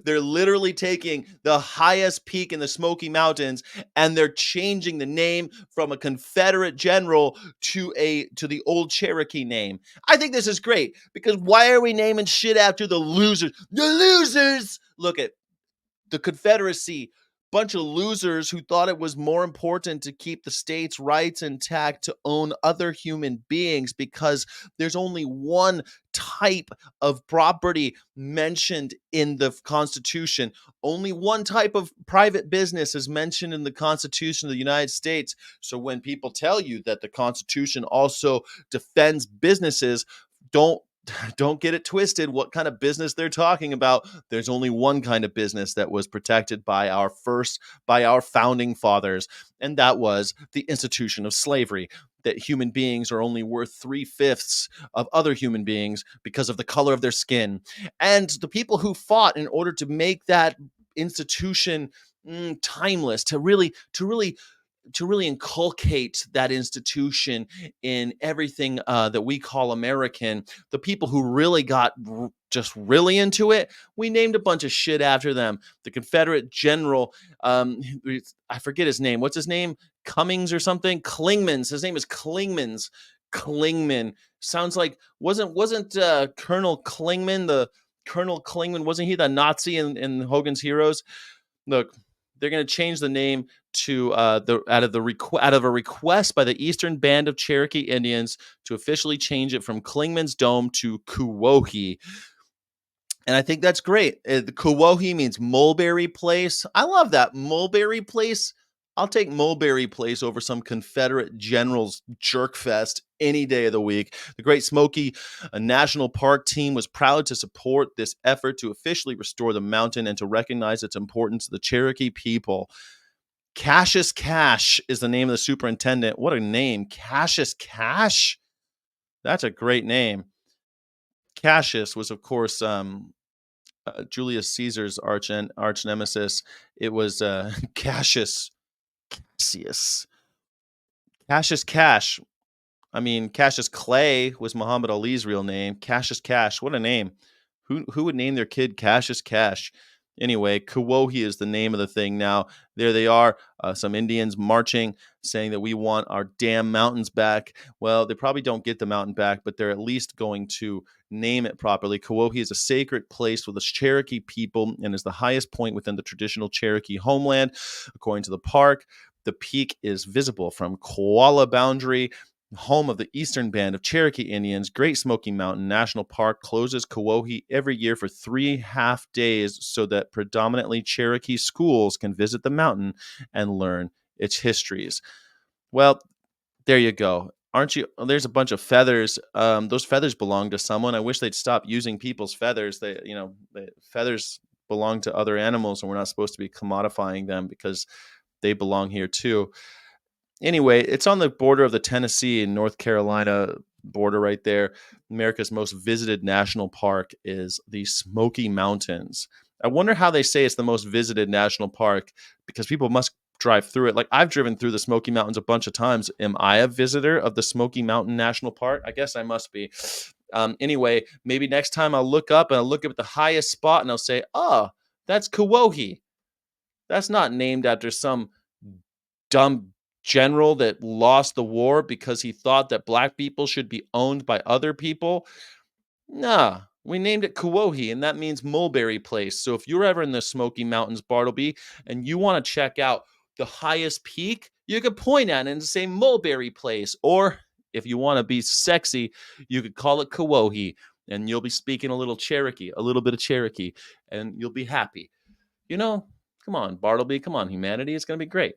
They're literally taking the highest peak in the Smoky Mountains and they're changing the name from a Confederate general to the old Cherokee name. I think this is great because why are we naming shit after the losers? The losers. Look at the Confederacy, bunch of losers who thought it was more important to keep the states' rights intact to own other human beings because there's only one type of property mentioned in the Constitution. Only one type of private business is mentioned in the Constitution of the United States. So when people tell you that the Constitution also defends businesses, don't don't get it twisted what kind of business they're talking about. There's only one kind of business that was protected by our founding fathers, and that was the institution of slavery, that human beings are only worth 3/5 of other human beings because of the color of their skin. And the people who fought in order to make that institution timeless, to really inculcate that institution in everything that we call American, the people who really got just really into it, we named a bunch of shit after them. The Confederate general, I forget his name. What's his name? Cummings or something? Clingmans. His name is Clingmans. Clingman sounds like wasn't Colonel Clingman? Wasn't he the Nazi in Hogan's Heroes? Look, they're going to change the name to out of a request by the Eastern Band of Cherokee Indians to officially change it from Clingman's Dome to Kuwohi. And I think that's great. The Kuwohi means Mulberry Place. I love that. Mulberry Place. I'll take Mulberry Place over some Confederate Generals jerk fest any day of the week. The Great Smoky National Park team was proud to support this effort to officially restore the mountain and to recognize its importance to the Cherokee people. Cassius Cash is the name of the superintendent. What a name. Cassius Cash? That's a great name. Cassius was, of course, Julius Caesar's arch nemesis. It was Cassius Cassius. Cassius Cash. I mean, Cassius Clay was Muhammad Ali's real name. Cassius Cash. What a name. Who would name their kid Cassius Cash? Anyway, Kuwohi is the name of the thing now. There they are, some Indians marching, saying that we want our damn mountains back. Well, they probably don't get the mountain back, but they're at least going to name it properly. Kuwohi is a sacred place for the Cherokee people and is the highest point within the traditional Cherokee homeland. According to the park, the peak is visible from Koala Boundary, home of the Eastern Band of Cherokee Indians. Great Smoky Mountain National Park closes Kuwohi every year for 3 half days so that predominantly Cherokee schools can visit the mountain and learn its histories. Well, there you go. Aren't you? There's a bunch of feathers. Those feathers belong to someone. I wish they'd stop using people's feathers. The feathers belong to other animals, and we're not supposed to be commodifying them because they belong here too. Anyway, it's on the border of the Tennessee and North Carolina border right there. America's most visited national park is the Smoky Mountains. I wonder how they say it's the most visited national park because people must drive through it. Like I've driven through the Smoky Mountains a bunch of times. Am I a visitor of the Smoky Mountain National Park? I guess I must be. Anyway, maybe next time I'll look up and I'll look up at the highest spot and I'll say, oh, that's Kuwohi. That's not named after some dumb general that lost the war because he thought that black people should be owned by other people. Nah, we named it Kuwohi, and that means Mulberry Place. So if you're ever in the Smoky Mountains, Bartleby, and you want to check out the highest peak, you could point at it and say Mulberry Place. Or if you want to be sexy, you could call it Kuwohi, and you'll be speaking a little Cherokee, a little bit of Cherokee, and you'll be happy. You know, come on, Bartleby, come on, humanity, it's going to be great.